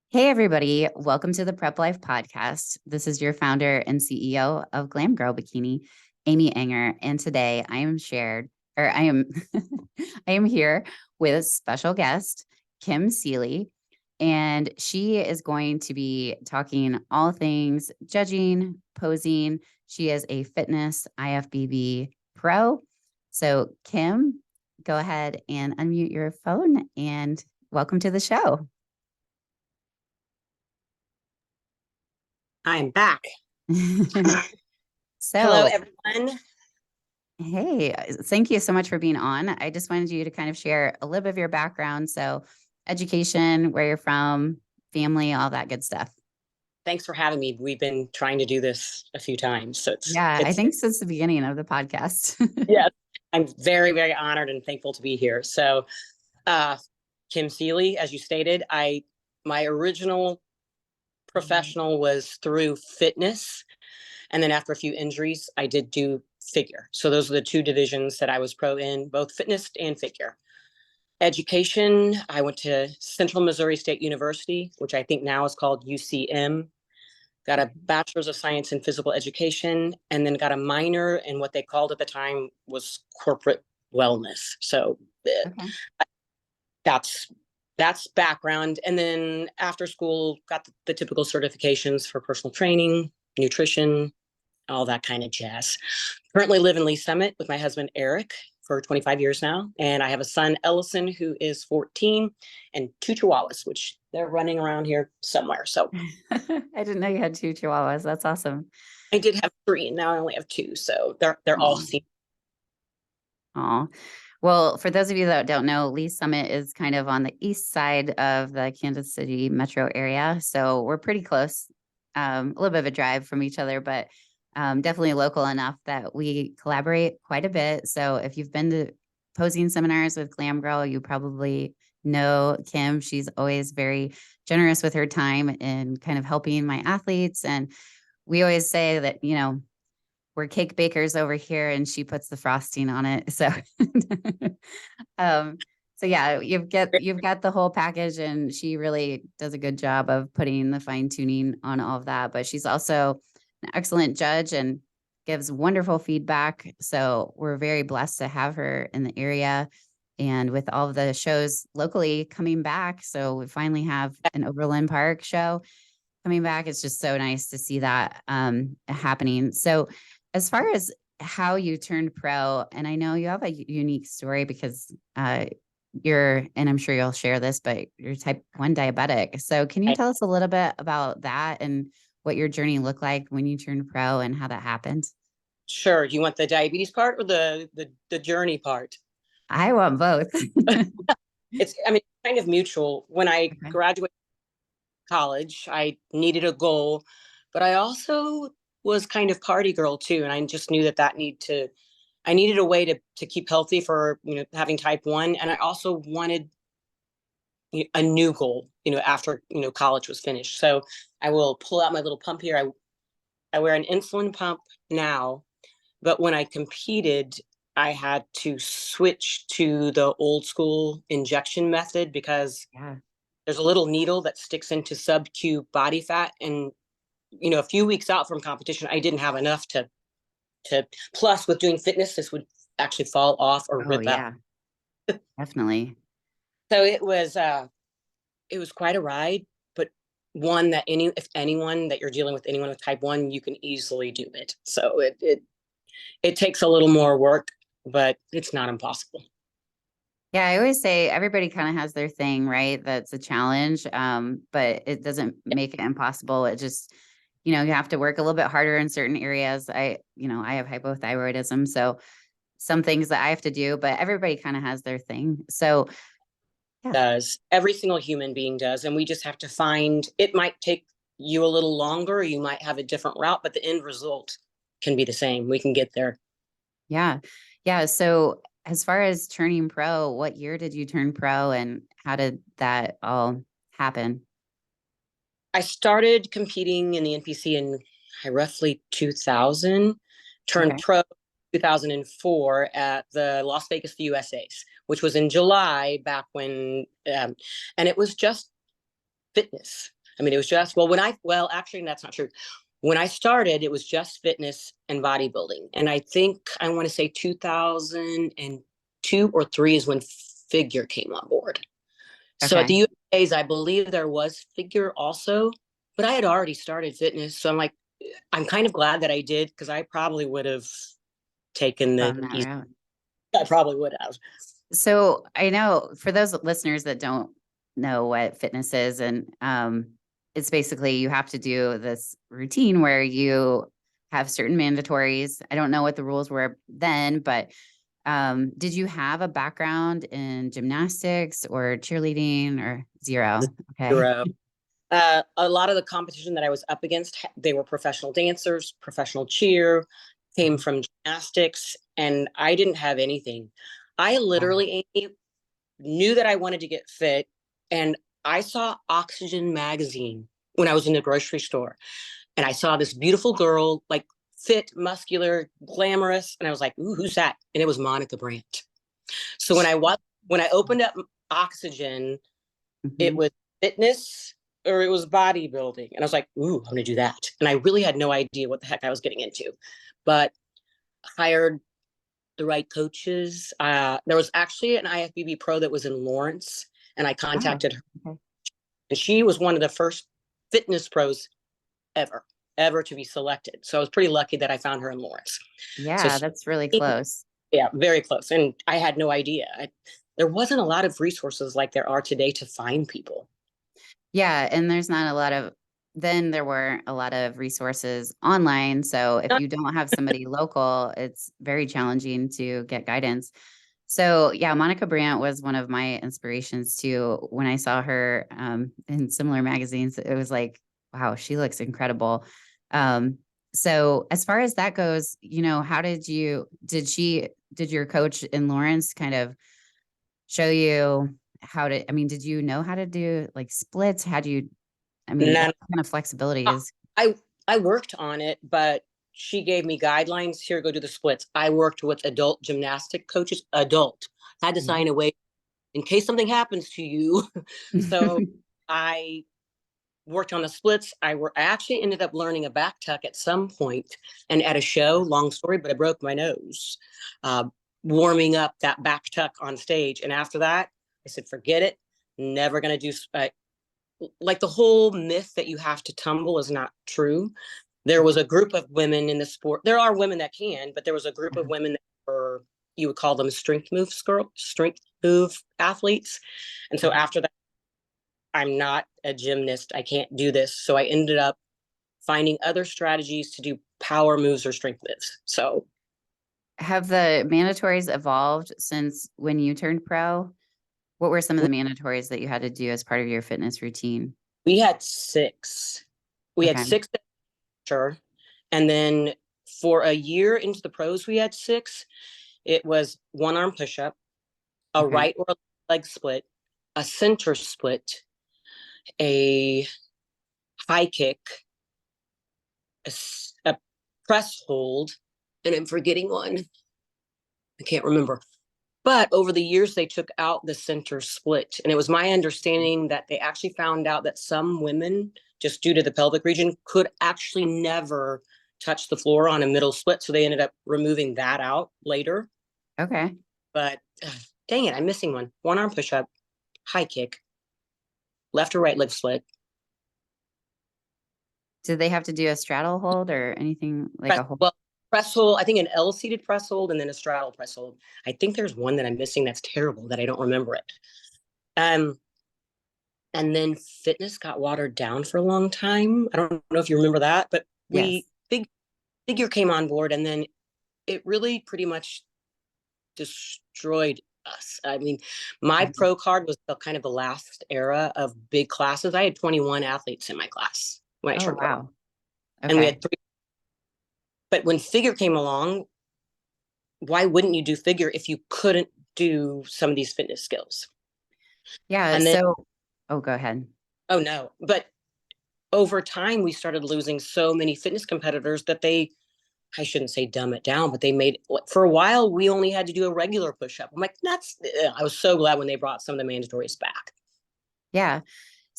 Hey, everybody. Welcome to the Prep Life Podcast. This is your founder and CEO of Glam Girl Bikini, Amy Enger. And today I am, I am here with a special guest, Kim Seeley. And she is going to be talking all things judging, posing. She is a fitness IFBB pro. So, Kim, go ahead and unmute your phone and welcome to the show. I'm back. So, hello, everyone. Hey, thank you so much for being on. I just wanted you to kind of share a little bit of your background. So, education, where you're from, family, all that good stuff. Thanks for having me. We've been trying to do this a few times. So I think since the beginning of the podcast. Yeah, I'm very, very honored and thankful to be here. So, Kim Seeley, as you stated, my original professional was through fitness. And then after a few injuries, I did do figure. So those are the two divisions that I was pro in, both fitness and figure. Education, I went to Central Missouri State University, which I think now is called UCM. Got a bachelor's of science in physical education, and then got a minor in what they called at the time was corporate wellness. So Okay. that's background. And then after school, got the typical certifications for personal training, nutrition, all that kind of jazz. Currently live in Lee Summit with my husband, Eric, for 25 years now. And I have a son, Ellison, who is 14, and two chihuahuas, which they're running around here somewhere. So I didn't know you had two chihuahuas. That's awesome. I did have three, and now I only have two. So they're all seen. Oh, well, for those of you that don't know, Lee Summit is kind of on the east side of the Kansas City metro area. So we're pretty close, a little bit of a drive from each other, but definitely local enough that we collaborate quite a bit. So if you've been to posing seminars with Glam Girl, you probably know Kim. She's always very generous with her time and kind of helping my athletes. And we always say that, we're cake bakers over here and she puts the frosting on it. So, um, so yeah, you've got the whole package and she really does a good job of putting the fine tuning on all of that. But she's also an excellent judge and gives wonderful feedback. So we're very blessed to have her in the area. And with all of the shows locally coming back, so we finally have an Overland Park show coming back. It's just so nice to see that happening. So as far as how you turned pro, and I know you have a unique story because and I'm sure you'll share this, but you're type 1 diabetic. So can you tell us a little bit about that and what your journey looked like when you turned pro and how that happened? Sure. Do you want the diabetes part or the journey part? I want both. It's kind of mutual. When I graduated college, I needed a goal, but I also was kind of party girl too, and I just knew that I needed a way to keep healthy for having type 1, and I also wanted a new goal after college was finished. So I will pull out my little pump here. I wear an insulin pump now, but when I competed, I had to switch to the old school injection method because there's a little needle that sticks into sub-Q body fat, and a few weeks out from competition, I didn't have enough to plus with doing fitness, this would actually fall off or rip out. Definitely. So it was quite a ride, but one that if anyone that you're dealing with, anyone with type 1, you can easily do it. So it takes a little more work, but it's not impossible. Yeah, I always say everybody kind of has their thing, right? That's a challenge, but it doesn't make it impossible. It just, you have to work a little bit harder in certain areas. I have hypothyroidism, so some things that I have to do, but everybody kind of has their thing. So, does every single human being does, and we just have to find. It might take you a little longer, you might have a different route, but the end result can be the same. We can get there. Yeah. So as far as turning pro, what year did you turn pro and how did that all happen? I started competing in the NPC in roughly 2000, turned pro 2004 at the Las Vegas USAs, which was in July back when, and it was just fitness. I mean, it was just, well, actually, that's not true. When I started, it was just fitness and bodybuilding. And I think I want to say 2002 or three is when figure came on board. So at Okay. the USA's, I believe there was figure also, but I had already started fitness. So I'm like, I'm kind of glad that I did, because I probably would have taken the Gone that easy. route. I probably would have. So I know for those listeners that don't know what fitness is, and it's basically you have to do this routine where you have certain mandatories. I don't know what the rules were then, but did you have a background in gymnastics or cheerleading or zero? Okay. Zero. A lot of the competition that I was up against, they were professional dancers, professional cheer, came from gymnastics, and I didn't have anything. I Wow. literally, Amy, knew that I wanted to get fit, and I saw Oxygen magazine when I was in the grocery store, and I saw this beautiful girl, like fit, muscular, glamorous, and I was like, "Ooh, who's that?" And it was Monica Brandt. So when I opened up Oxygen, it Mhm. was fitness or it was bodybuilding. And I was like, ooh, I'm going to do that. And I really had no idea what the heck I was getting into, but hired the right coaches. There was actually an IFBB pro that was in Lawrence, and I Oh, contacted her. okay. And she was one of the first fitness pros ever, ever to be selected. So I was pretty lucky that I found her in Lawrence. So Yeah, that's really she, close. yeah, very close. And I had no idea. There wasn't a lot of resources like there are today to find people. Yeah, and there's not a lot of then there weren't a lot of resources online. So if you don't have somebody local, it's very challenging to get guidance. So yeah, Monica Brandt was one of my inspirations too. When I saw her in similar magazines, it was like, wow, she looks incredible. Um, so as far as that goes, how did your coach in Lawrence kind of show you how to, I mean, did you know how to do like splits? How do you, I mean, None that kind of flexibility is, I I worked on it, but she gave me guidelines. Here, go do the splits. I worked with adult gymnastic coaches. Adult had to Mhm. sign away in case something happens to you. So I worked on the splits. I actually ended up learning a back tuck at some point, and at a show. Long story, but I broke my nose uh, warming up that back tuck on stage. And after that, I said, forget it. Never gonna do. Like the whole myth that you have to tumble is not true. There was a group of women in the sport. There are women that can, but there was a group of women that were, you would call them strength move athletes. And so after that, I'm not a gymnast. I can't do this. So I ended up finding other strategies to do power moves or strength moves. So Have the mandatories evolved since when you turned pro? What were some of the mandatories that you had to do as part of your fitness routine? we had six. We had Okay. six, sure. And then for a year into the pros, we had six. It was one arm push up, a Okay. right or a leg split, a center split, a high kick, a press hold, and I'm forgetting one. I can't remember. But over the years, they took out the center split. And it was my understanding that they actually found out that some women, just due to the pelvic region, could actually never touch the floor on a middle split. So they ended up removing that out later. Okay. But dang it, I'm missing one. One arm push up, high kick, left or right leg split. Did they have to do a straddle hold or anything like a hold? Well, press hold, I think an L seated press hold and then a straddle press hold. I think there's one that I'm missing that's terrible that I don't remember it. Um, and then fitness got watered down for a long time. I don't know if you remember that, but Yes. figure came on board, and then it really pretty much destroyed us. I mean, my Mhm. pro card was the kind of the last era of big classes. I had 21 athletes in my class when I Oh, turned pro, wow. and we Okay. had three. But when figure came along, why wouldn't you do figure if you couldn't do some of these fitness skills? Yeah. And then, So, oh, go ahead. oh no, but over time, we started losing so many fitness competitors that I shouldn't say dumb it down, but they made, for a while, we only had to do a regular push up. I'm like, I was so glad when they brought some of the mandatories back. Yeah.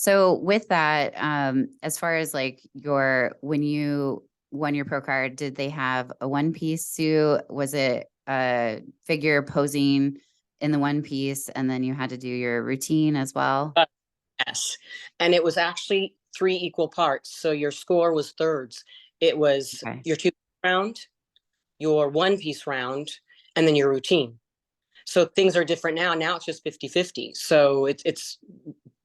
So with that, as far as like when you won your pro card, did they have a one piece suit? Was it a figure posing in the one piece and then you had to do your routine as well? Yes. And it was actually 3 equal parts. So your score was thirds. It was Okay. your 2 round, your 1-piece round, and then your routine. So things are different now. Now it's just 50-50. So it's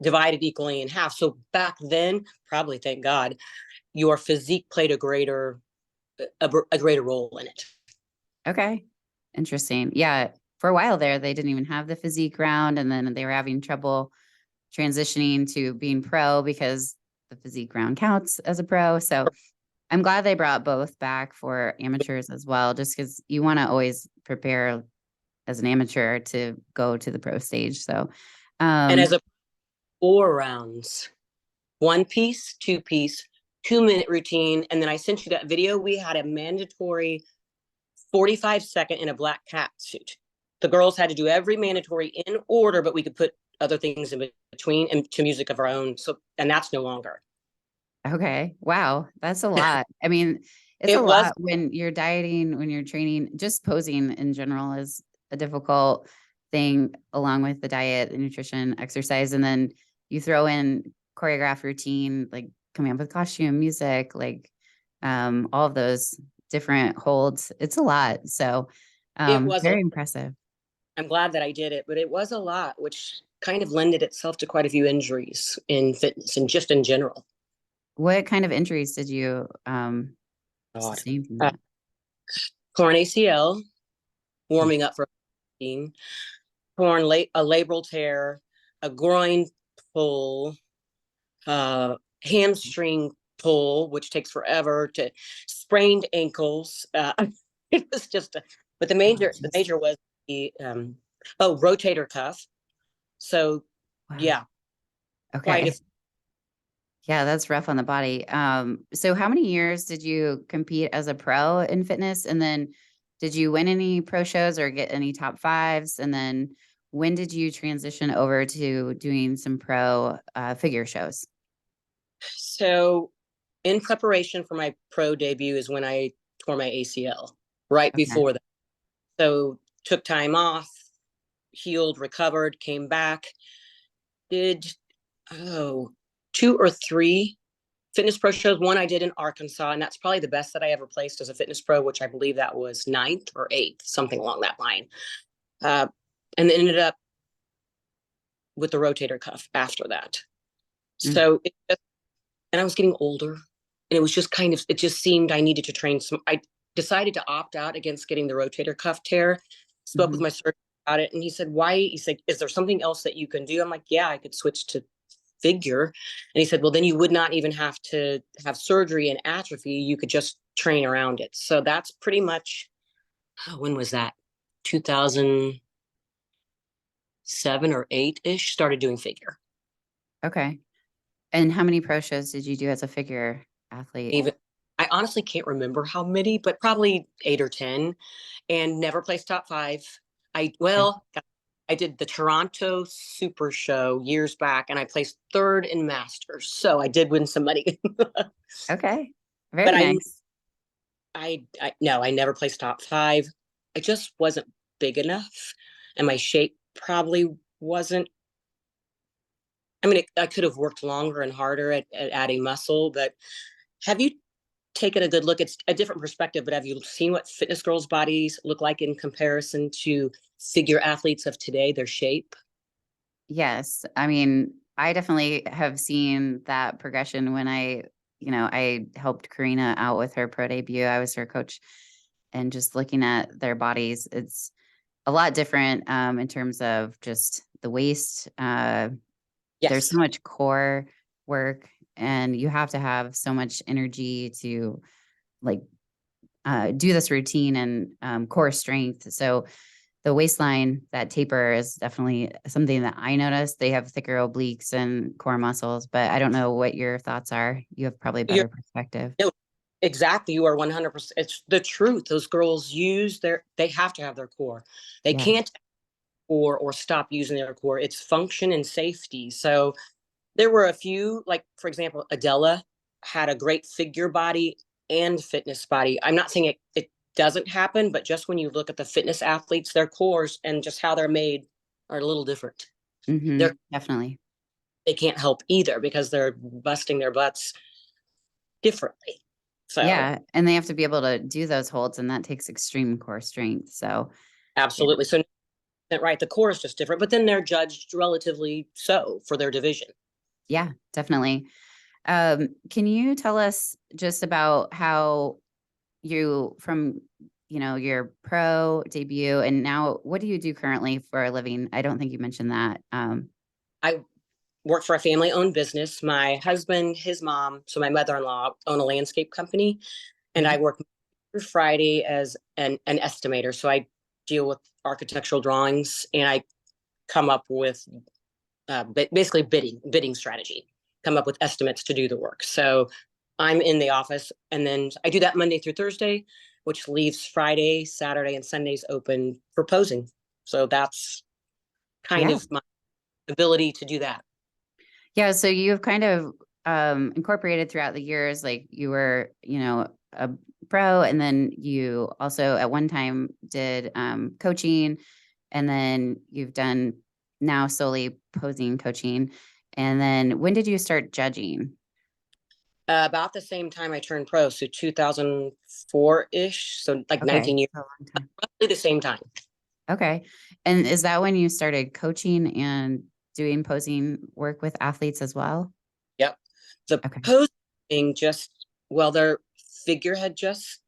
divided equally in half. So back then, probably thank God, your physique played a greater role in it. Okay. Interesting. Yeah. For a while there, they didn't even have the physique round, and then they were having trouble transitioning to being pro because the physique round counts as a pro. So I'm glad they brought both back for amateurs as well, just because you want to always prepare as an amateur to go to the pro stage. So, And as um, a 4 rounds, 1-piece, 2-piece, 2-minute routine. And then I sent you that video. We had a mandatory 45-second in a black cat suit. The girls had to do every mandatory in order, but we could put other things in between and to music of our own. So, and that's no longer. okay. Wow. That's a lot. I mean, it's a It was lot when you're dieting, when you're training, just posing in general is a difficult thing along with the diet, the nutrition, exercise. And then you throw in choreograph routine, like coming up with costume, music, like all of those different holds. It's a lot. So it was a very impressive. I'm glad that I did it, but it was a lot, which kind of lended itself to quite a few injuries in fitness and just in general. What kind of injuries did you God. sustain from Uh, that? Torn ACL, warming up for torn a labral tear, a groin pull, hamstring pull, which takes forever, to sprained ankles. It was just, but Oh, the geez. major was the rotator cuff. So Wow. yeah, quite a Okay. Yeah, that's rough on the body. So how many years did you compete as a pro in fitness? And then did you win any pro shows or get any top fives? And then when did you transition over to doing some pro figure shows? So in preparation for my pro debut is when I tore my ACL right Okay. before that. So took time off, healed, recovered, came back, did oh 2 or 3 fitness pro shows. One I did in Arkansas, and that's probably the best that I ever placed as a fitness pro, which I believe that was 9th or 8th, something along that line. Uh, and then ended up with the rotator cuff after that. Mm. So and I was getting older, and it was just kind of, it just seemed I needed to train some. I decided to opt out against getting the rotator cuff tear. Spoke with Mhm. my surgeon about it, and he said, "Why?" He said, "Is there something else that you can do?" I'm like, "Yeah, I could switch to figure." And he said, "Well, then you would not even have to have surgery and atrophy. You could just train around it." So that's pretty much, when was that? 2007 or 8 ish. Started doing figure. Okay. And how many pro shows did you do as a figure athlete? Even I honestly can't remember how many, but probably 8 or 10, and never placed top 5. Okay. I did the Toronto Super Show years back, and I placed 3rd in Masters, so I did win some money. Okay. But Very nice. I no, I never placed top 5. I just wasn't big enough, and my shape probably wasn't. I mean, I could have worked longer and harder at adding muscle, but have you taken a good look? It's a different perspective, but have you seen what fitness girls' bodies look like in comparison to figure athletes of today, their shape? Yes. I mean, I definitely have seen that progression when I helped Karina out with her pro debut. I was her coach and just looking at their bodies, it's a lot different in terms of just the waist. There's so Yes. much core work and you have to have so much energy to like do this routine and core strength. So the waistline, that taper is definitely something that I noticed. They have thicker obliques and core muscles, but I don't know what your thoughts are. You have probably You're better perspective. no, exactly. You are 100%. It's the truth. Those girls they have to have their core. They Yes. can't or stop using their core. It's function and safety. So There were a few, like, for example, Adela had a great figure body and fitness body. I'm not saying it doesn't happen, but just when you look at the fitness athletes, their cores and just how they're made are a little different. They're, Definitely. they can't help either because they're busting their butts differently. So Yeah. And they have to be able to do those holds, and that takes extreme core strength. So yeah. absolutely. So right, the core is just different, but then they're judged relatively so for their division. Yeah, definitely. Can you tell us just about how you from your pro debut and now what do you do currently for a living? I don't think you mentioned that. I work for a family owned business. My husband, his mom, so my mother-in-law own a landscape company, and I Mhm. work through Friday as an estimator. So I deal with architectural drawings and I come up with basically bidding strategy, come up with estimates to do the work. So I'm in the office and then I do that Monday through Thursday, which leaves Friday, Saturday, and Sundays open for posing. So that's kind Yeah. of my ability to do that. Yeah, so you've kind of incorporated throughout the years, like you were, a pro, and then you also at one time did coaching, and then you've done now solely posing coaching. And then when did you start judging? About the same time I turned pro, so 2004-ish, so like Okay. 19 years, So a long time. roughly the same time. Okay. And is that when you started coaching and doing posing work with athletes as well? Yep. The Okay. posing just, well, their figure had just,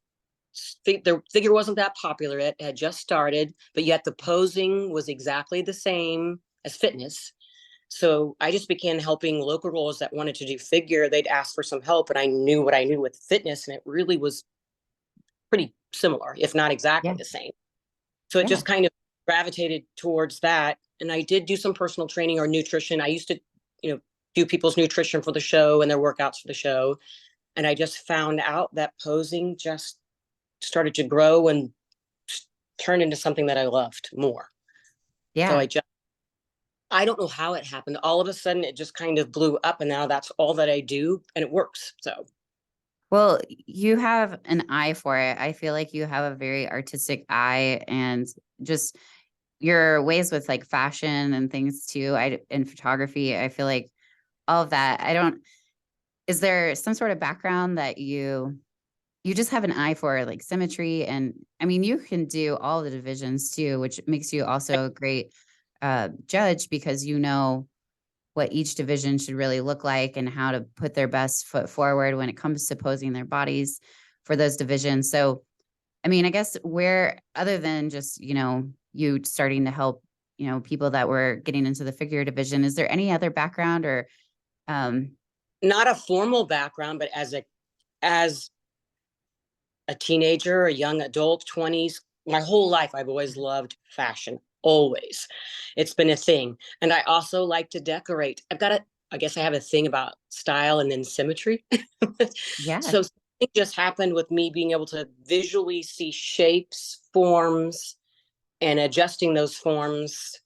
their figure wasn't that popular. It had just started, but yet the posing was exactly the same as fitness. So I just began helping local roles that wanted to do figure. They'd ask for some help, and I knew what I knew with fitness, and it really was pretty similar, if not exactly Yeah. the same. So it Yeah. just kind of gravitated towards that. And I did do some personal training or nutrition. I used to, do people's nutrition for the show and their workouts for the show. And I just found out that posing just started to grow and turn into something that I loved more. So Yeah. I don't know how it happened. All of a sudden it just kind of blew up and now that's all that I do and it works. So Well, you have an eye for it. I feel like you have a very artistic eye, and just your ways with like fashion and things too. In photography, I feel like all of that. I don't, is there some sort of background that you just have an eye for like symmetry? And I mean, you can do all the divisions too, which makes you also a great judge because you know what each division should really look like and how to put their best foot forward when it comes to posing their bodies for those divisions. So, I mean, I guess where other than just, you starting to help, people that were getting into the figure division, is there any other background or um not a formal background, but as a teenager, a young adult, 20s, my whole life, I've always loved fashion. Always. It's been a thing. And I also like to decorate. I guess I have a thing about style and then symmetry. yeah. So something just happened with me being able to visually see shapes, forms, and adjusting those forms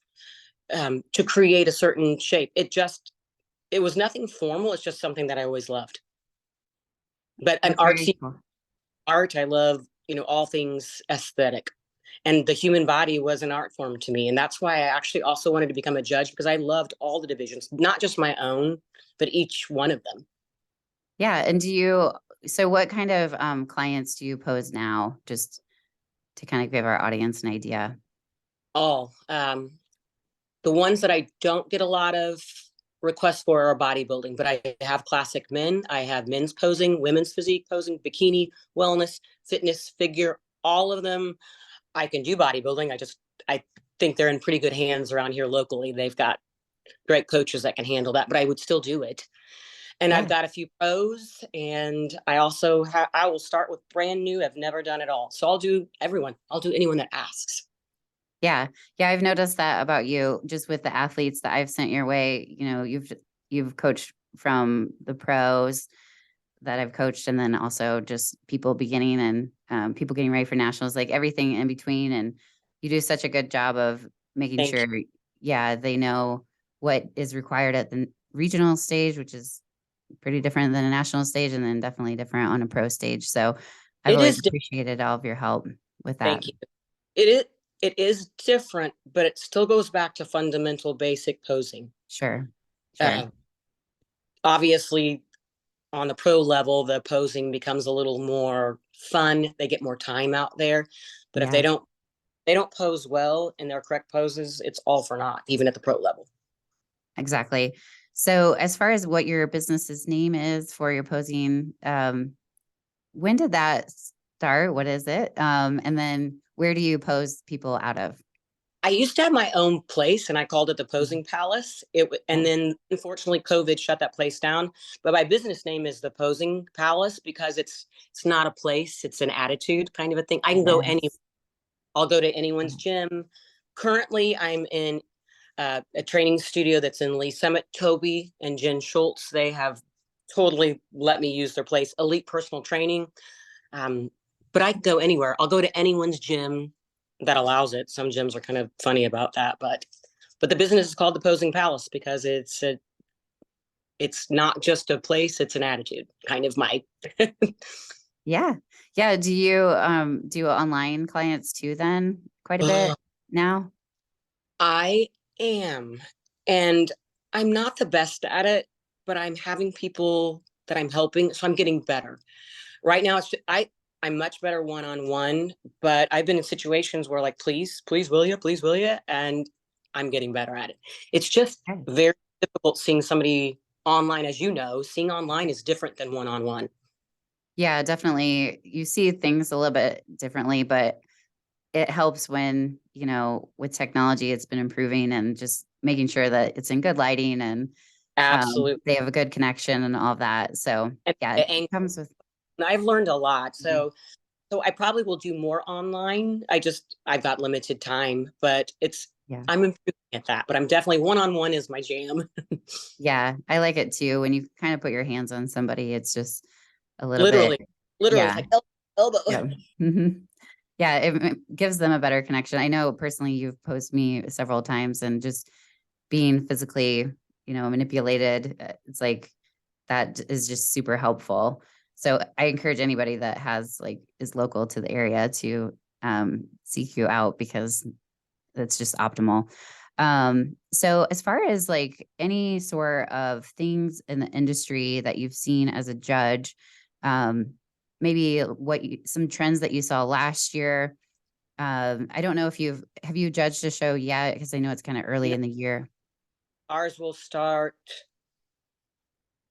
to create a certain shape. It was nothing formal. It's just something that I always loved. But an That's very artsy cool. art. I love, all things aesthetic. And the human body was an art form to me. And that's why I actually also wanted to become a judge because I loved all the divisions, not just my own, but each one of them. Yeah. And so what kind of clients do you pose now? Just to kind of give our audience an idea. All. The ones that I don't get a lot of requests for are bodybuilding, but I have classic men. I have men's posing, women's physique posing, bikini, wellness, fitness, figure, all of them. I can do bodybuilding. I think they're in pretty good hands around here locally. They've got great coaches that can handle that, but I would still do it. And I've Yeah. got a few pros, and I will start with brand new. I've never done it all. So I'll do everyone. I'll do anyone that asks. Yeah. Yeah. I've noticed that about you just with the athletes that I've sent your way. You've coached from the pros that I've coached, and then also just people beginning and people getting ready for nationals, like everything in between. And you do such a good job of making Thank sure, you. yeah, they know what is required regional stage, which is pretty different than a national stage, and then definitely different on a pro stage. So I've It always is. appreciated all of your help with that. Thank you. It is. It is different, but it still goes back to fundamental, basic posing. Sure. Sure. Uh, Obviously, on the pro level, the posing becomes a little more fun. They get more time out there. But if Yeah, they don't pose well in their correct poses, it's all for naught, even at the pro level. exactly. So as far as what your business's name is for your posing, when did that start? What is it? And then where do you pose people out of? I used to have my own place and I called it the Posing Palace. And Okay. then unfortunately COVID shut that place down. But my business name is the Posing Palace because it's not a place, it's an attitude kind of a thing. I can go any Yes. I'll go to anyone's gym. Currently, I'm in a training studio that's in Lee Summit. Toby and Jen Schultz, they have totally let me use their place. Elite Personal Training. Um, but I can go anywhere. I'll go to anyone's gym that allows it. Some gyms are kind of funny about that, but the business is called the Posing Palace because it's not just a place, it's an attitude. Kind of my Yeah. Yeah. Do you do online clients too then quite a bit now? I am. And I'm not the best at it, but I'm having people that I'm helping, so I'm getting better. Right now I'm much better one-on-one, but I've been in situations where like please will you? And I'm getting better at it. It's just Okay. very difficult seeing somebody online, as you know, seeing online is different than one-on-one. Yeah, definitely. You see things a little bit differently, but it helps when, with technology, it's been improving and just making sure that it's in good lighting and Absolutely. they have a good connection and all that. So yeah, it And comes with. I've learned a lot. Mhm. So I probably will do more online. I've got limited time, but Yeah. I'm improving at that. But I'm definitely one-on-one is my jam. Yeah. I like it too. When you kind of put your hands on somebody, it's just a little bit. Literally, literally, it's Yeah. like elbow. Yeah. hmm Yeah. It gives them a better connection. I know personally you've posed me several times and just being physically, manipulated. It's like that is just super helpful. So I encourage anybody that is local to the area to seek you out because that's just optimal. So as far as like any sort of things in the industry that you've seen as a judge, um, maybe some trends that you saw last year. I don't know if have you judged a show yet? Because I know it's kind of early No, in the year. ours will start.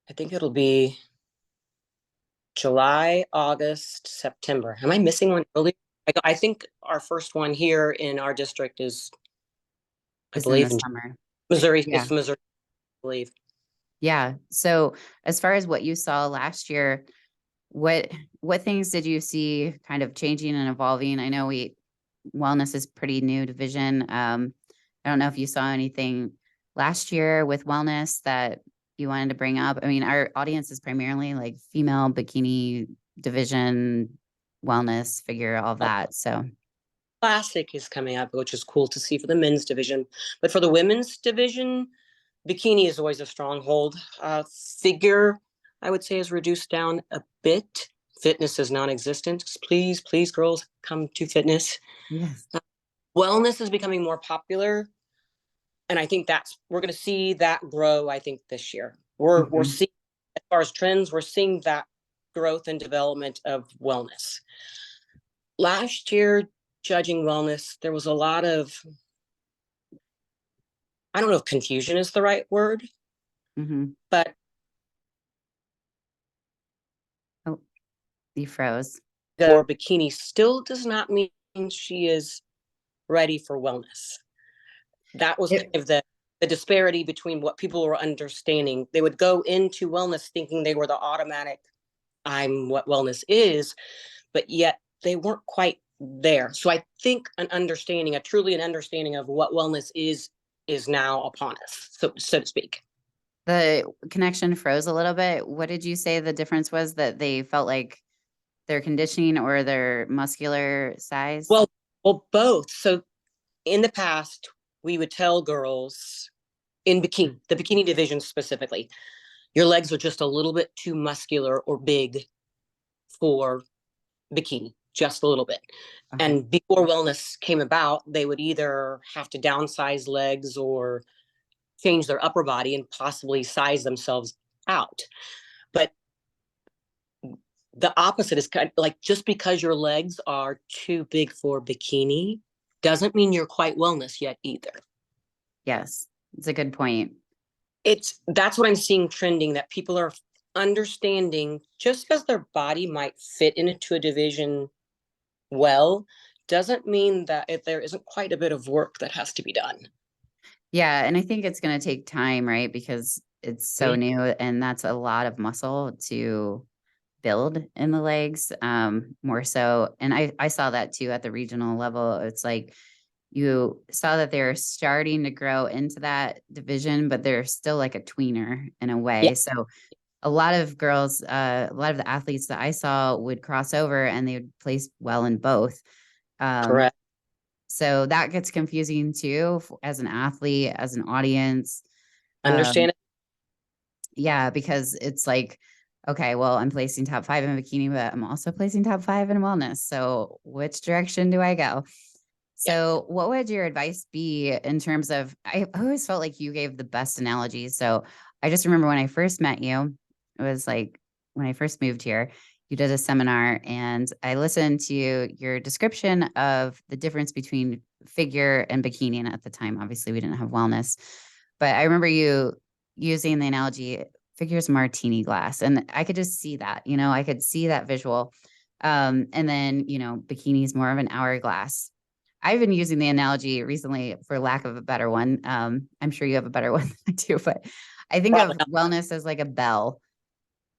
I think it'll be July, August, September. Am I missing one early? I think our first one here in our district is, I Is in the believe, in summer. Missouri. Yeah. It's Missouri, I believe. Yeah. So as far as what you saw last year, what what things did you see kind of changing and evolving? I know wellness is pretty new division. I don't know if you saw anything last year with wellness that you wanted to bring up. I mean, our audience is primarily like female bikini division, wellness, figure, all that. So Classic is coming up, which is cool to see for the men's division. But for the women's division, bikini is always a stronghold. Figure, I would say, is reduced down a bit. Fitness is non-existent. Please, please, girls, come to fitness. yes. Wellness is becoming more popular, and I think we're going to see that grow. I think this year we're Mhm. seeing, as far as trends, we're seeing that growth and development of wellness. Last year, judging wellness, there was a lot of, I don't know if confusion is the right word, Mhm. but Oh, you froze. the bikini still does not mean she is ready for wellness. That was kind It, of the disparity between what people were understanding. They would go into wellness thinking they were the automatic, I'm what wellness is, but yet they weren't quite there. So I think an understanding of what wellness is now upon us, so to speak. the connection froze a little bit. What did you say the difference was that they felt like their conditioning or their muscular size? Well, both. So in the past, we would tell girls in bikini, the bikini division specifically, your legs are just a little bit too muscular or big for bikini, just a little bit. Okay. And before wellness came about, they would either have to downsize legs or change their upper body and possibly size themselves out. But the opposite is kind of like, just because your legs are too big for bikini doesn't mean you're quite wellness yet either. Yes, it's a good point. That's what I'm seeing trending, that people are understanding just because their body might fit into a division well, doesn't mean that if there isn't quite a bit of work that has to be done. Yeah, and I think it's going to take time, right? Because it's so new, and that's a lot of muscle to build in the legs, more so. And I saw that too at the regional level. It's like you saw that they're starting to grow into that division, but they're still like a tweener in a way. Yeah. So a lot of girls, a lot of the athletes that I saw would cross over and they would place well in both. Correct. So that gets confusing too, as an athlete, as an audience. Understand it. Yeah, because it's like, okay, well, I'm placing top 5 in bikini, but I'm also placing top 5 in wellness. So which direction do I go? So what would your advice be in terms of, I always felt like you gave the best analogy. So I just remember when I first met you, it was like when I first moved here, you did a seminar and I listened to your description of the difference between figure and bikini. And at the time, obviously we didn't have wellness, but I remember you using the analogy, figures martini glass. And I could just see that, I could see that visual. And then, bikini is more of an hourglass. I've been using the analogy recently for lack of a better one. I'm sure you have a better one than I do, but I think Probably of not. wellness as like a bell.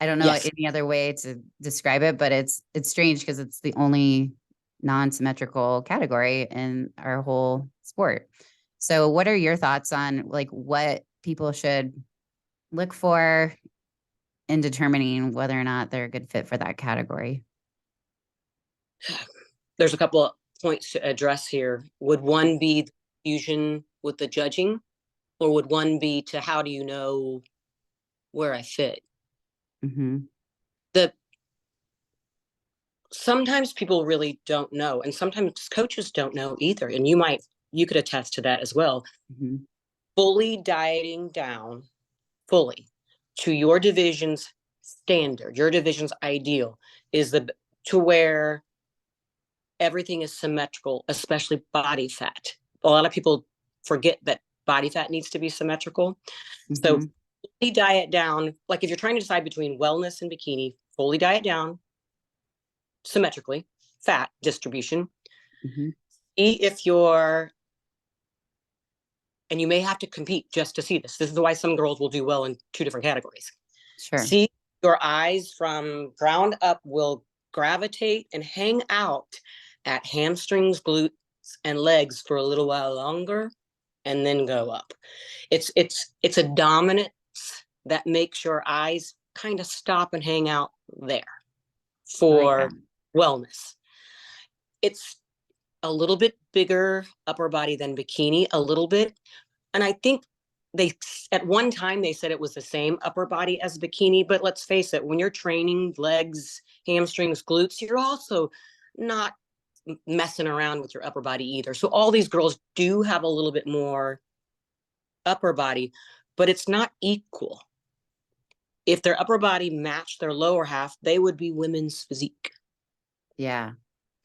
I don't know Yes. any other way to describe it, but it's strange because it's the only non-symmetrical category in our whole sport. So what are your thoughts on like what people should look for in determining whether or not they're a good fit for that category? There's a couple of points to address here. Would one be the fusion with the judging, or would one be to how do you know where I fit? Mm-hmm. The Sometimes people really don't know, and sometimes coaches don't know either. And you could attest to that as well. Mm-hmm. Fully dieting down fully to your division's standard, your division's ideal, is the to where everything is symmetrical, especially body fat. A lot of people forget that body fat needs to be symmetrical. So Mm-hmm. fully diet down, like if you're trying to decide between wellness and bikini, fully diet down symmetrically, fat distribution. Mm-hmm. See if you're, and you may have to compete just to see this. This is why some girls will do well in 2 different categories. Sure. See, your eyes from ground up will gravitate and hang out at hamstrings, glutes, and legs for a little while longer, and then go up. It's a dominance that makes your eyes kind of stop and hang out there for wellness. It's a little bit bigger upper body than bikini, a little bit. And I think they, at one time, they said it was the same upper body as bikini, but let's face it, when you're training legs, hamstrings, glutes, you're also not messing around with your upper body either. So all these girls do have a little bit more upper body, but it's not equal. If their upper body matched their lower half, they would be women's physique. Yeah.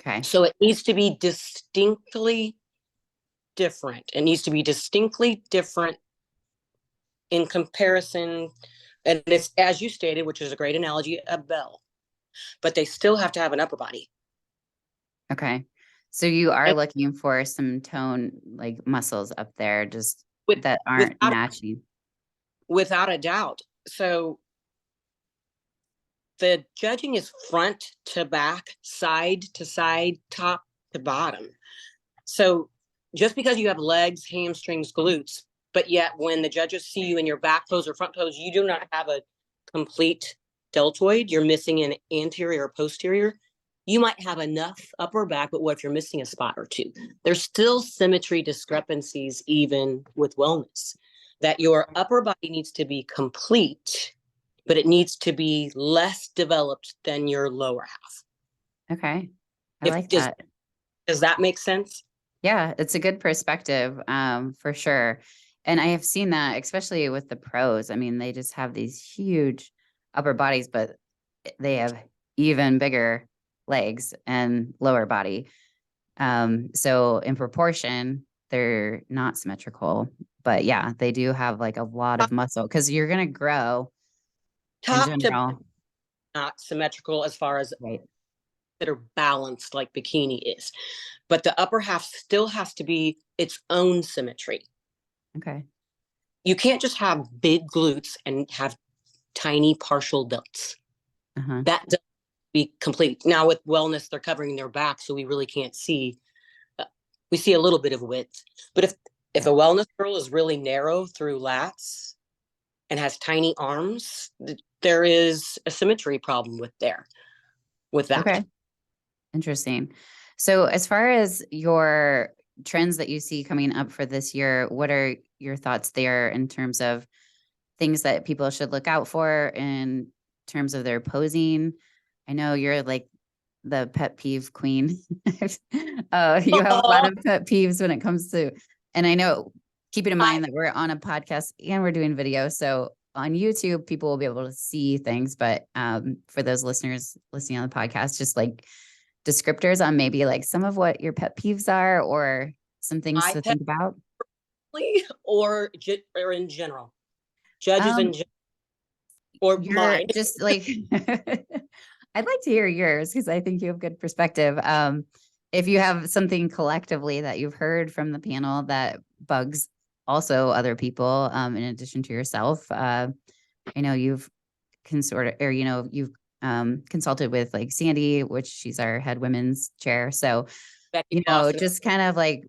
Okay. So it needs to be distinctly different. It needs to be distinctly different in comparison. And it's, as you stated, which is a great analogy, a bell. But they still have to have an upper body. Okay. So you are And looking for some tone, like muscles up there, just with, that aren't matching. without a doubt. So the judging is front to back, side to side, top to bottom. So just because you have legs, hamstrings, glutes, but yet when the judges see you in your back pose or front pose, you do not have a complete deltoid, you're missing an anterior or posterior, you might have enough upper back, but what if you're missing a spot or two? There's still symmetry discrepancies even with wellness. that your upper body needs to be complete, but it needs to be less developed than your lower half. Okay. I If like that. does that make sense? Yeah, it's a good perspective, for sure. And I have seen that, especially with the pros. I mean, they just have these huge upper bodies, but they have even bigger legs and lower body. So in proportion, they're not symmetrical, but yeah, they do have like a lot of muscle because you're going to grow in Top to general. not symmetrical as far as Right. that are balanced like bikini is, but the upper half still has to be its own symmetry. Okay. You can't just have big glutes and have tiny partial delts. Uh-huh. That doesn't be complete. Now with wellness, they're covering their back, so we really can't see. We see a little bit of width, but if a wellness girl is really narrow through lats and has tiny arms, there is a symmetry problem with that. Okay. Interesting. So as far as your trends that you see coming up for this year, what are your thoughts there in terms of things that people should look out for in terms of their posing? I know you're like the pet peeve queen. You have a lot of pet peeves when it comes to, and I know, keeping in mind that we're on a podcast and we're doing video. So on YouTube, people will be able to see things, but for those listeners listening on the podcast, just like descriptors on maybe like some of what your pet peeves are or some things to think about. Or in general, judges in general, or You're mine. just like, I'd like to hear yours because I think you have good perspective. If you have something collectively that you've heard from the panel that bugs also other people, in addition to yourself, I know you've consorted, or you've consulted with like Sandy, which she's our head women's chair. So, Becky Clausen. just kind of like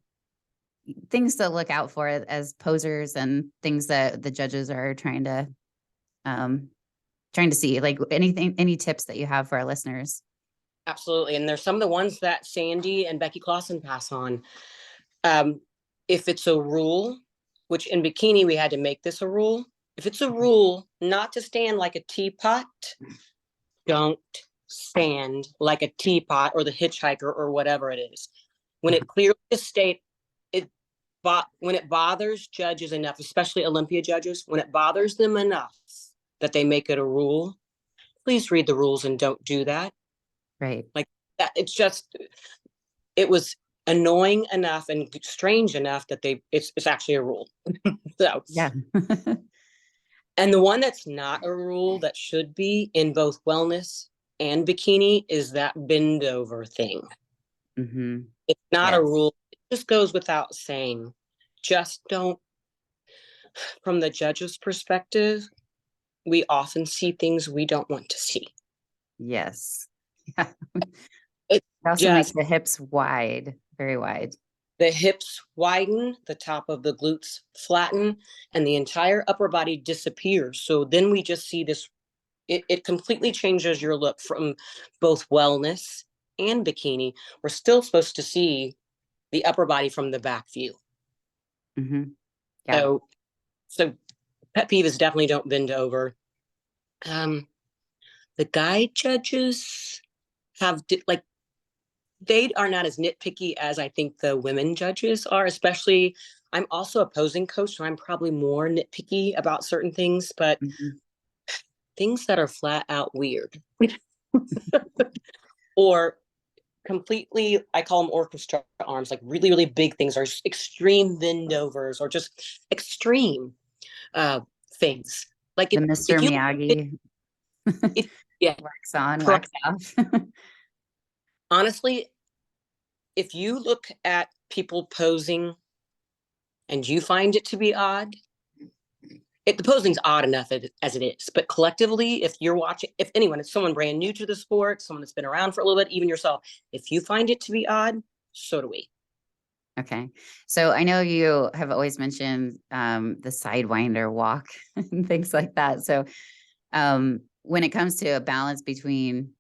things to look out for as posers and things that the judges are trying to see, like any tips that you have for our listeners. Absolutely. And there's some of the ones that Sandy and Becky Clausen pass on. If it's a rule, which in bikini, we had to make this a rule. If it's a rule not to stand like a teapot, don't stand like a teapot or the hitchhiker or whatever it is. When it clearly states when it bothers judges enough, especially Olympia judges, when it bothers them enough that they make it a rule, please read the rules and don't do that. Right. Like that. It was annoying enough and strange enough that it's actually a rule. So yeah. And the one that's not a rule that should be in both wellness and bikini is that bend over thing. Mm-hmm. It's not a rule. It just goes without saying. Just don't. From the judge's perspective, we often see things we don't want to see. Yes. Yeah. It also makes the hips wide, very wide. The hips widen, the top of the glutes flatten, and the entire upper body disappears. So then we just see this, it completely changes your look from both wellness and bikini. We're still supposed to see the upper body from the back view. Mm-hmm. Yeah. So pet peeve is definitely don't bend over. The guide judges have they are not as nitpicky as I think the women judges are, especially I'm also a posing coach, so I'm probably more nitpicky about certain things, but things that are flat out weird or completely, I call them orchestra arms, like really, really big things, or extreme bend overs, or just extreme things. Like the Mr. Miyagi. Wax on, wax off. Honestly, if you look at people posing and you find it to be odd, the posing's odd enough as it is. But collectively, if you're watching, if someone brand new to the sport, someone that's been around for a little bit, even yourself, if you find it to be odd, so do we. Okay. So I know you have always mentioned the sidewinder walk and things like that. So when it comes to a balance between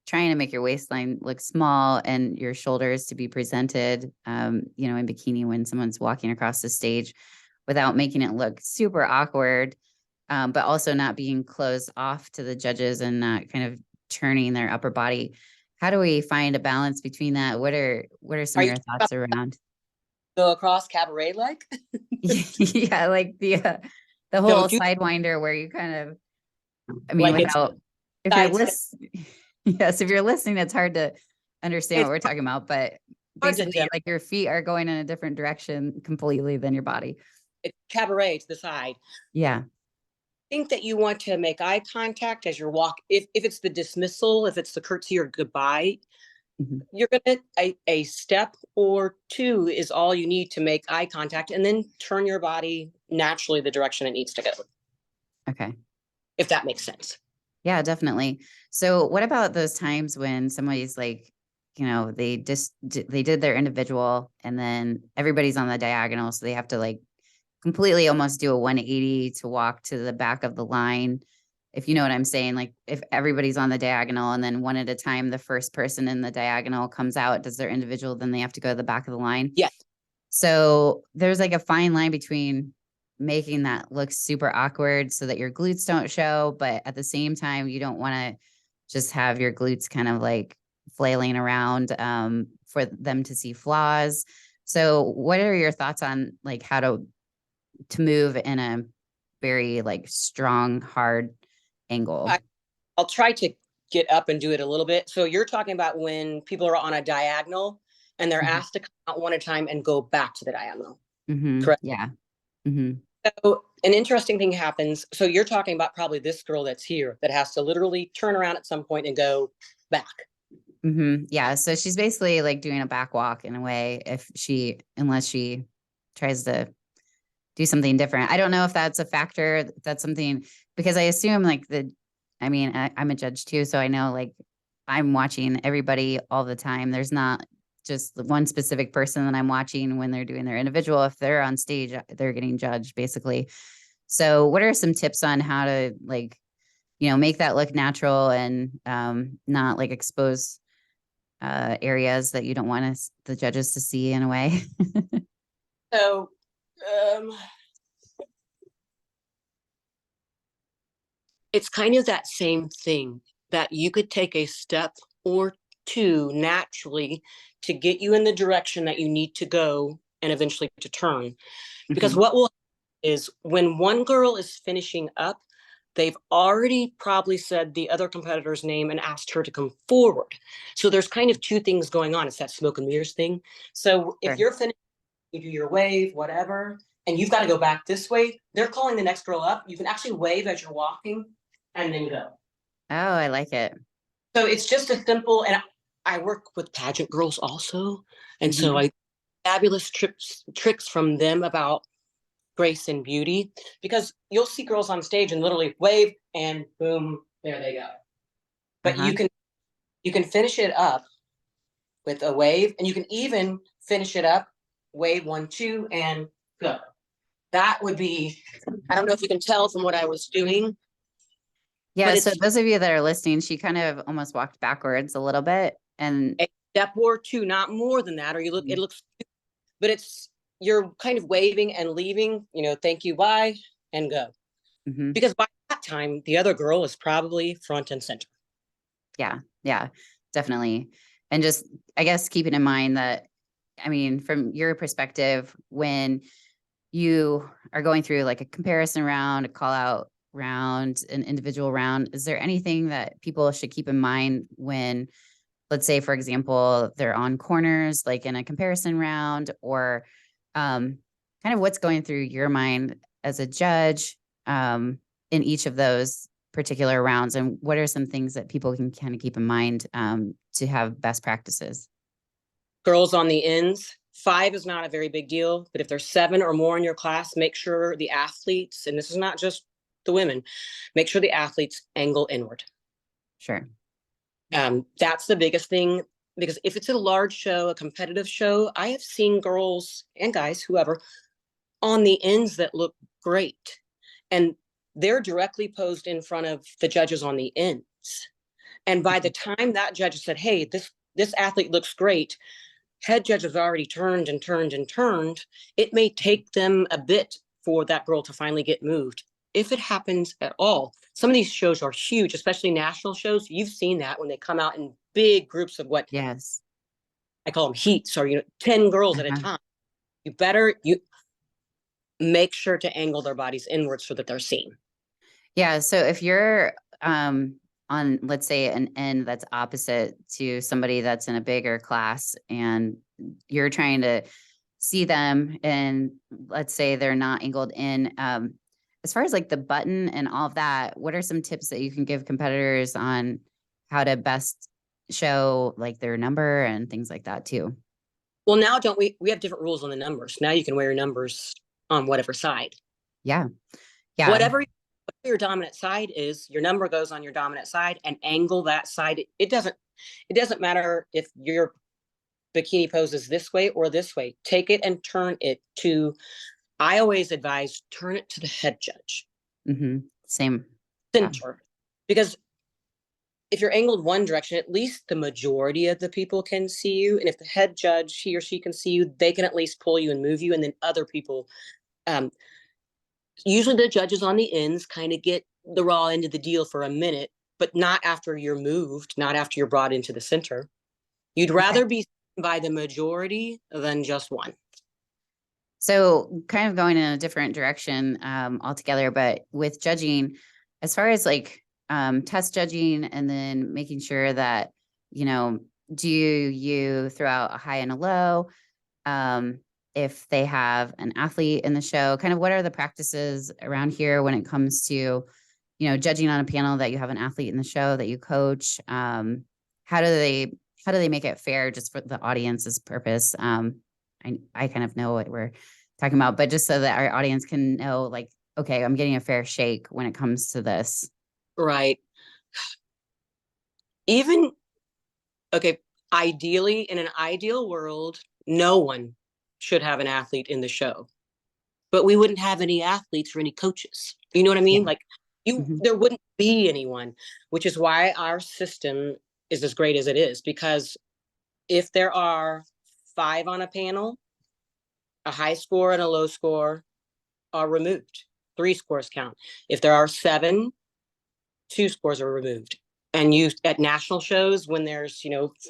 trying to make your waistline look small and your shoulders to be presented, in bikini when someone's walking across the stage, without making it look super awkward, but also not being closed off to the judges and not kind of turning their upper body. How do we find a balance between that? What are some Are of you your talking thoughts about around? go across cabaret like? Yeah, like the whole Don't you sidewinder where you kind of, I mean, like it's without, if you're sidestep? listening, yes, if you're listening, it's hard to understand what It's we're talking about, but hard to basically dim. like your feet are going in a different direction completely than your body. It's cabaret to the side. Yeah. Think that you want to make eye contact as you're walk. If it's the dismissal, if it's the curtsy or goodbye, Mhm. you're gonna a step or two is all you need to make eye contact, and then turn your body naturally the direction it needs to go. Okay. If that makes sense. Yeah, definitely. So what about those times when somebody's like, they just they did their individual and then everybody's on the diagonal, so they have to like completely almost do a 180 to walk to the back of the line. If you know what I'm saying, like if everybody's on the diagonal and then one at a time, the first person in the diagonal comes out, does their individual, then they have to go to the back of the line. Yes. So there's like a fine line between making that look super awkward so that your glutes don't show, but at the same time, you don't want to just have your glutes kind of like flailing around for them to see flaws. So what are your thoughts on like how to move in a very like strong, hard angle? I'll try to get up and do it a little bit. So you're talking about when people are on a diagonal and they're Mhm. asked to come out one at a time and go back to the diagonal. Mhm. Correct. Yeah. Mhm. So an interesting thing happens. So you're talking about probably this girl that's here that has to literally turn around at some point and go back. Mhm. Yeah, so she's basically like doing a back walk in a way unless she tries to do something different. I don't know if that's a factor, if that's something, because I assume like I mean, I'm a judge too, so I know like I'm watching everybody all the time. There's not just the one specific person that I'm watching when they're doing their individual. If they're on stage, they're getting judged basically. So what are some tips on how to like, make that look natural and not like expose areas that you don't want the judges to see in a way? So um, it's kind of that same thing that you could take a step or two naturally to get you in the direction that you need to go and eventually to turn. Because Mhm. what will is when one girl is finishing up, they've already probably said the other competitor's name and asked her to come forward. So there's kind of two things going on. It's that smoke and mirrors thing. So if Sure. you're finished, you do your wave, whatever, and you've got to go back this way, they're calling the next girl up. You can actually wave as you're walking and then go. Oh, I like it. So it's just a simple, and I work with pageant girls also. And so Mhm. I fabulous tricks from them about grace and beauty, because you'll see girls on stage and literally wave and boom, there they go. But Uh-huh. you can finish it up with a wave, and you can even finish it up, wave 1, 2, and go. That would be, I don't know if you can tell from what I was doing, Yeah, but so it's those of you that are listening, she kind of almost walked backwards a little bit and a step or two, not more than that, or you look, it looks, but it's, you're kind of waving and leaving, thank you, bye, and go. Mhm. Because by that time, the other girl is probably front and center. Yeah, yeah, definitely. And just, I guess, keeping in mind that, I mean, from your perspective, when you are going through like a comparison round, a call out round, an individual round, is there anything that people should keep in mind when, let's say, for example, they're on corners, like in a comparison round, or kind of what's going through your mind as a judge in each of those particular rounds? And what are some things that people can kind of keep in mind to have best practices? Girls on the ends, 5 is not a very big deal, but if there's 7 or more in your class, make sure the athletes, and this is not just the women, make sure the athletes angle inward. Sure. That's the biggest thing, because if it's a large show, a competitive show, I have seen girls and guys, whoever, on the ends that look great, and they're directly posed in front of the judges on the ends. And by the time that judge said, "Hey, this athlete looks great," head judge has already turned and turned and turned. It may take them a bit for that girl to finally get moved. If it happens at all, some of these shows are huge, especially national shows. You've seen that when they come out in big groups of what Yes. I call them heats, or 10 girls at a Uh-huh. time. You make sure to angle their bodies inwards so that they're seen. Yeah. So if you're on, let's say, an end that's opposite to somebody that's in a bigger class, and you're trying to see them, and let's say they're not angled in, as far as like the button and all of that, what are some tips that you can give competitors on how to best show like their number and things like that too? Well, now don't we have different rules on the numbers. Now you can wear your numbers on whatever side. Yeah. Yeah. Whatever your dominant side is, your number goes on your dominant side, and angle that side. It doesn't matter if your bikini pose is this way or this way. Take it and turn it to, I always advise, turn it to the head judge. Mm-hmm. Same. Center. Because if you're angled one direction, at least the majority of the people can see you. And if the head judge, he or she can see you, they can at least pull you and move you. And then other people, usually the judges on the ends kind of get the raw end of the deal for a minute, but not after you're moved, not after you're brought into the center. You'd rather be seen by the majority than just one. So kind of going in a different direction altogether, but with judging, as far as like test judging and then making sure that, do you throw out a high and a low? If they have an athlete in the show, kind of what are the practices around here when it comes to, judging on a panel that you have an athlete in the show that you coach? How do they make it fair just for the audience's purpose? I kind of know what we're talking about, but just so that our audience can know, like, okay, I'm getting a fair shake when it comes to this. Right. Ideally, in an ideal world, no one should have an athlete in the show, but we wouldn't have any athletes or any coaches. You know what I mean? Yeah. Like Mm-hmm. there wouldn't be anyone, which is why our system is as great as it is, because if there are 5 on a panel, a high score and a low score are removed. 3 scores count. If there are 7, 2 scores are removed. And at national shows, when there's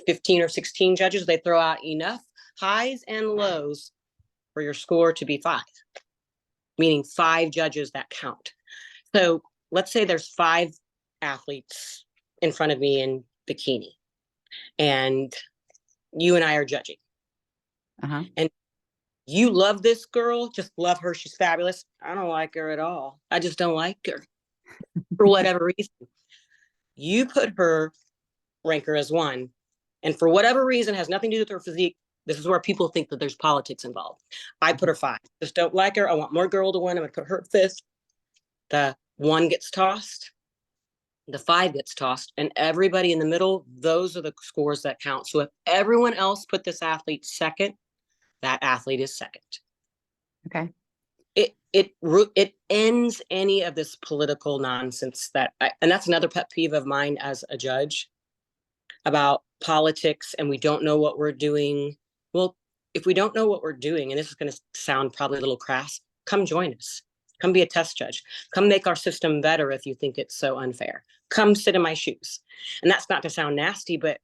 15 or 16 judges, they throw out enough highs and lows for your score to be 5, meaning 5 judges that count. So let's say there's 5 athletes in front of me in bikini, and you and I are judging. Uh-huh. And you love this girl, just love her, she's fabulous. I don't like her at all. I just don't like her for whatever reason. You put her, rank her as 1, and for whatever reason, has nothing to do with her physique. This is where people think that there's politics involved. I put her 5. Just don't like her. I want more girl to win. I'm going to put her 5th. The 1 gets tossed. The 5 gets tossed. And everybody in the middle, those are the scores that count. So if everyone else put this athlete 2nd, that athlete is 2nd. Okay. It ends any of this political nonsense and that's another pet peeve of mine as a judge about politics, and we don't know what we're doing. Well, if we don't know what we're doing, and this is going to sound probably a little crass, come join us. Come be a test judge. Come make our system better if you think it's so unfair. Come sit in my shoes. And that's not to sound nasty, but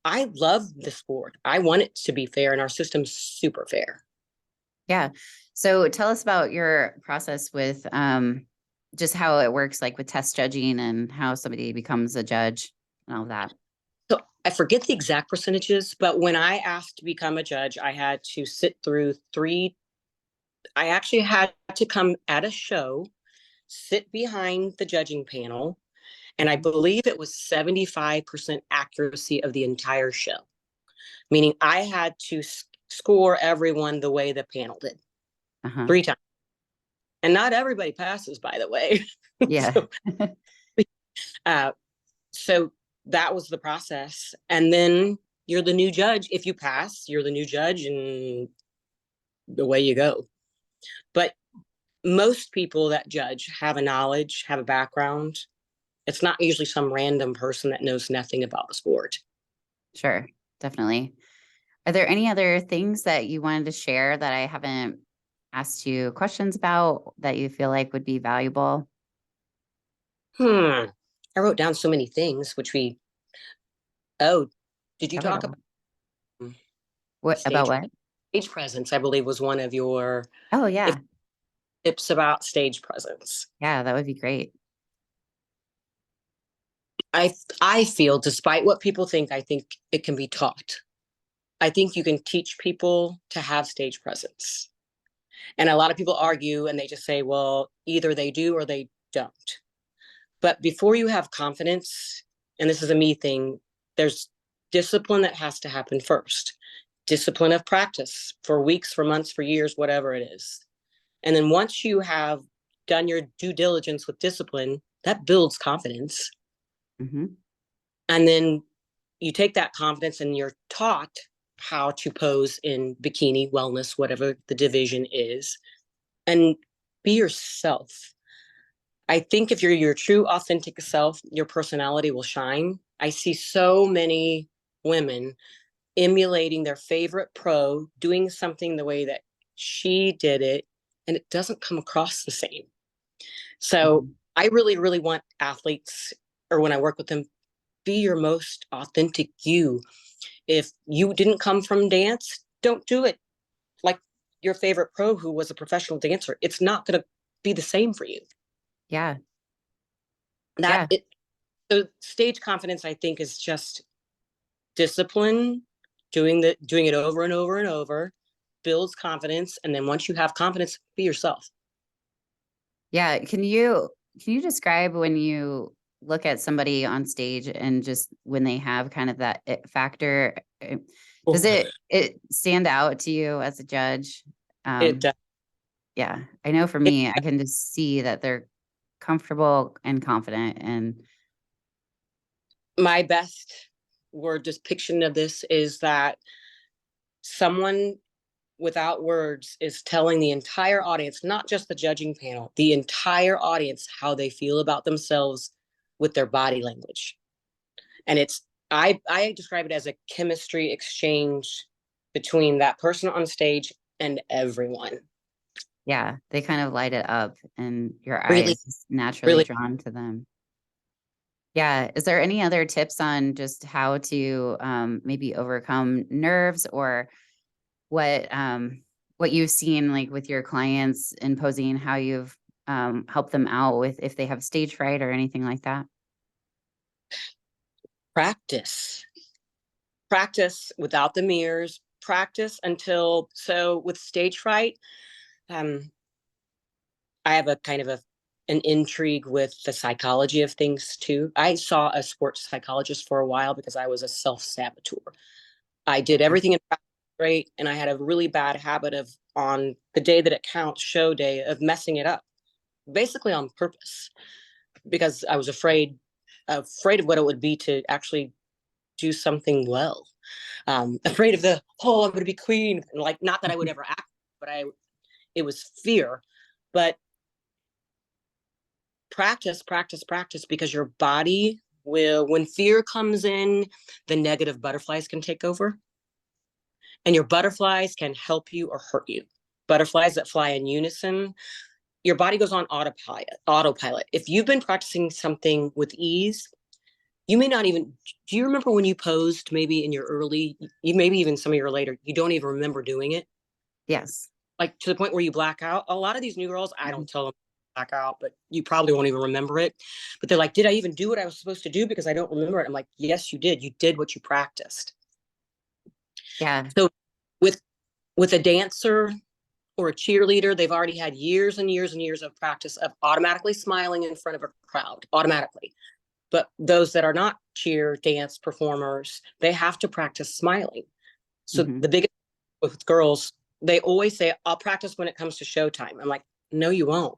I love the sport. I want it to be fair, and our system's super fair. Yeah. So tell us about your process with just how it works, like with test judging and how somebody becomes a judge and all that. So I forget the exact percentages, but when I asked to become a judge, I had to sit through 3. I actually had to come at a show, sit behind the judging panel, and I believe it was 75% accuracy of the entire show, meaning I had to score everyone the way the panel did. 3 times. And not everybody passes, by the way. Yeah. So that was the process. And then you're the new judge. If you pass, you're the new judge, and away you go. But most people that judge have a knowledge, have a background. It's not usually some random person that knows nothing about the sport. Sure, definitely. Are there any other things that you wanted to share that I haven't asked you questions about that you feel like would be valuable? I wrote down so many things, oh, did you Covered talk all. about What about stage what? stage presence? I believe was one of your Oh if yeah. tips about stage presence. Yeah, that would be great. I feel, despite what people think, I think it can be taught. I think you can teach people to have stage presence. And a lot of people argue and they just say, well, either they do or they don't. But before you have confidence, and this is a me thing, there's discipline that has to happen first. Discipline of practice for weeks, for months, for years, whatever it is. And then once you have done your due diligence with discipline, that builds confidence. Hmm. And then you take that confidence and you're taught how to pose in bikini, wellness, whatever the division is, and be yourself. I think if you're your true, authentic self, your personality will shine. I see so many women emulating their favorite pro, doing something the way that she did it, and it doesn't come across the same. So Hmm. I really, really want athletes, or when I work with them, be your most authentic you. If you didn't come from dance, don't do it like your favorite pro who was a professional dancer. It's not going to be the same for you. Yeah. That Yeah. it So stage confidence, I think, is just discipline, doing it over and over and over, builds confidence, and then once you have confidence, be yourself. Yeah. Can you describe when you look at somebody on stage and just when they have kind of that it factor, does Oh, it stand out to you as a judge? it Um, yeah, I know for it me, I can just see that they're comfortable and confident and My best word depiction of this is that someone without words is telling the entire audience, not just the judging panel, the entire audience, how they feel about themselves with their body language. And I describe it as a chemistry exchange between that person on stage and everyone. yeah, they kind of light it up and your Really, eyes is naturally really. drawn to them. Yeah. Is there any other tips on just how to maybe overcome nerves or what you've seen like with your clients in posing, how you've helped them out with if they have stage fright or anything like that? Practice. Practice without the mirrors. Practice until, so with stage fright, um, I have a kind of an intrigue with the psychology of things too. I saw a sports psychologist for a while because I was a self-saboteur. I did Okay. everything in practice great, and I had a really bad habit of, on the day that it counts, show day, of messing it up, basically on purpose, because I was afraid of what it would be to actually do something well. Afraid of I'm going to be queen, and like, not that I would ever act, but it was fear. But practice, practice, practice, because your body will, when fear comes in, the negative butterflies can take over, and your butterflies can help you or hurt you. Butterflies that fly in unison, your body goes on autopilot. If you've been practicing something with ease, you may not even, do you remember when you posed maybe in your early, you maybe even some of your later, you don't even remember doing it? Yes. Like to the point where you black out. A lot of these new girls, I Mhm. don't tell them black out, but you probably won't even remember it. But they're like, did I even do what I was supposed to do? Because I don't remember it. I'm like, yes, you did. You did what you practiced. Yeah. So with with a dancer or a cheerleader, they've already had years and years and years of practice of automatically smiling in front of a crowd, automatically. But those that are not cheer dance performers, they have to practice smiling. So Hmm. the biggest with girls, they always say, I'll practice when it comes to showtime. I'm like, no, you won't.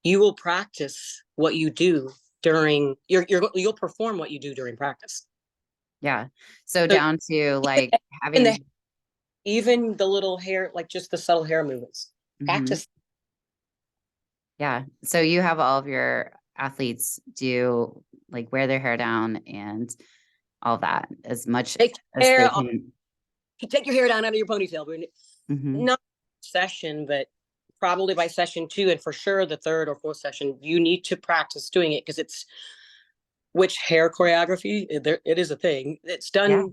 You will practice what you do during you'll perform what you do during practice. Yeah. So So down to even, like even the having, even the little hair, like just the subtle hair movements, mhm. practice. Yeah. So you have all of your athletes do like wear their hair down and all that as much Take as hair they off, can. take your hair down out of your ponytail, but Mhm. not session, but probably by session 2, and for sure the 3rd or 4th session, you need to practice doing it, because it's which hair choreography, it is a thing. It's done Yeah.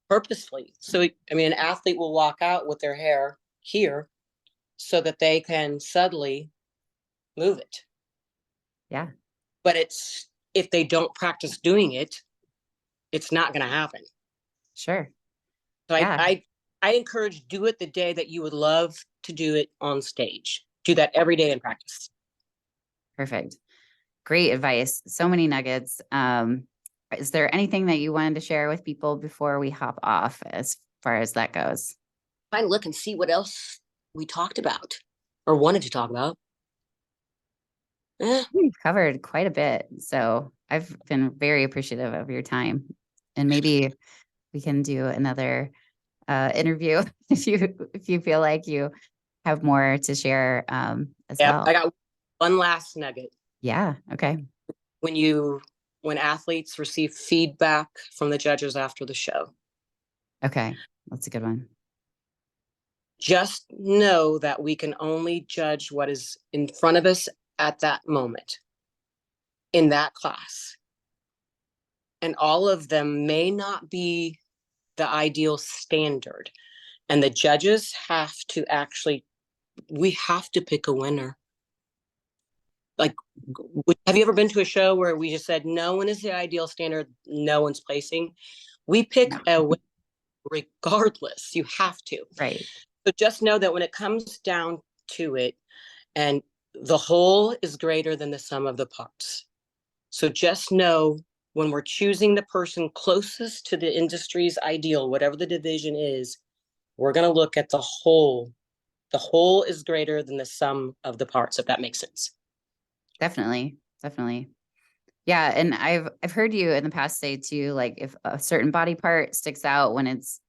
purposefully. So, I mean, an athlete will walk out with their hair here so that they can subtly move it. Yeah. But it's, if they don't practice doing it, it's not going to happen. Sure. So Yeah. I encourage, do it the day that you would love to do it on stage. Do that every day in practice. Perfect. Great advice. So many nuggets. Is there anything that you wanted to share with people before we hop off as far as that goes? Try and look and see what else we talked about or wanted to talk about. We've covered quite a bit. So I've been very appreciative of your time, and maybe we can do another interview if you feel like you have more to share as Yeah, well. I got one last nugget. Yeah. Okay. When athletes receive feedback from the judges after the show, Okay. That's a good one. just know that we can only judge what is in front of us at that moment in that class. And all of them may not be the ideal standard. And the judges have to we have to pick a winner. Like, have you ever been to a show where we just said, no one is the ideal standard, no one's placing? We pick a winner regardless. You have to. Right. So just know that when it comes down to it, and the whole is greater than the sum of the parts. So just know, when we're choosing the person closest to the industry's ideal, whatever the division is, we're going to look at the whole. The whole is greater than the sum of the parts, if that makes sense. Definitely. Definitely. Yeah. And I've heard you in the past say too, like if a certain body part sticks out when it's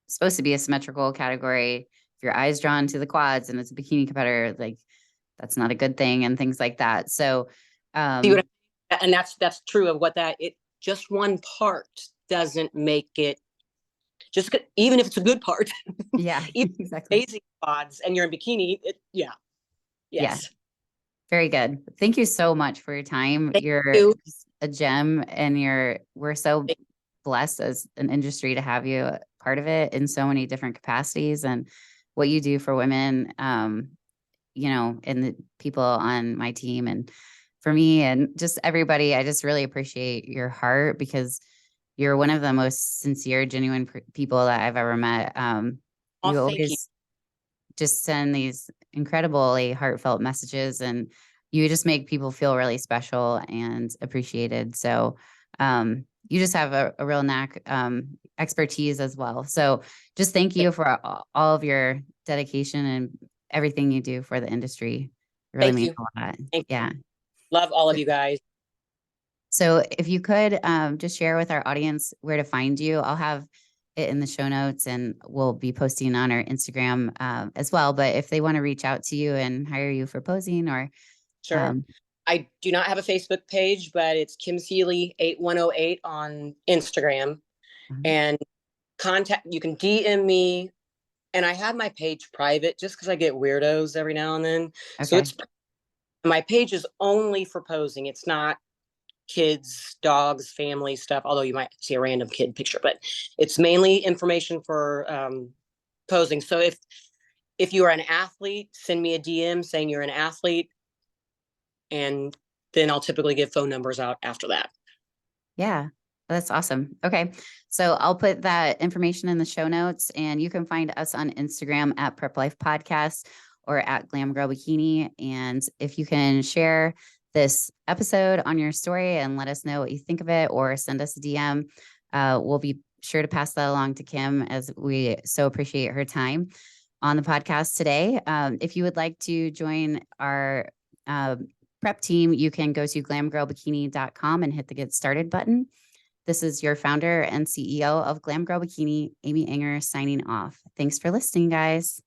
supposed to be a symmetrical category, if your eye's drawn to the quads and it's a bikini competitor, like that's not a good thing, and things like that. So, and that's true of what just one part doesn't make it just good, even if it's a good part. Yeah, exactly. Amazing quads and you're in bikini. Yes. Yeah. Very good. Thank you so much for your time. Thank You're you. a gem, and we're so blessed as an industry to have you part of it in so many different capacities, and what you do for women, and the people on my team and for me and just everybody. I just really appreciate your heart, because you're one of the most sincere, genuine people that I've ever met. You always just send these incredibly heartfelt messages, and you just make people feel really special and appreciated. So you just have a real knack, expertise as well. So just thank you for all of your dedication and everything you do for the industry. It really means a lot. Yeah. Love all of you guys. So if you could just share with our audience where to find you, I'll have it in the show notes, and we'll be posting on our Instagram as well. But if they want to reach out to you and hire you for posing or. Sure. I do not have a Facebook page, but it's Kim Seeley 8108 on Instagram. And you can DM me, and I have my page private just because I get weirdos every now and then. Okay. So my page is only for posing. It's not kids, dogs, family stuff, although you might see a random kid picture, but it's mainly information for posing. So if you are an athlete, send me a DM saying you're an athlete, and then I'll typically give phone numbers out after that. Yeah, that's awesome. Okay. So I'll put that information in the show notes, and you can find us on Instagram at Prep Life Podcast or at Glam Girl Bikini. And if you can share this episode on your story and let us know what you think of it, or send us a DM, we'll be sure to pass that along to Kim, as we so appreciate her time on the podcast today. If you would like to join our prep team, you can go to glamgirlbikini.com and hit the Get Started button. This is your founder and CEO of Glam Girl Bikini, Amy Enger, signing off. Thanks for listening, guys.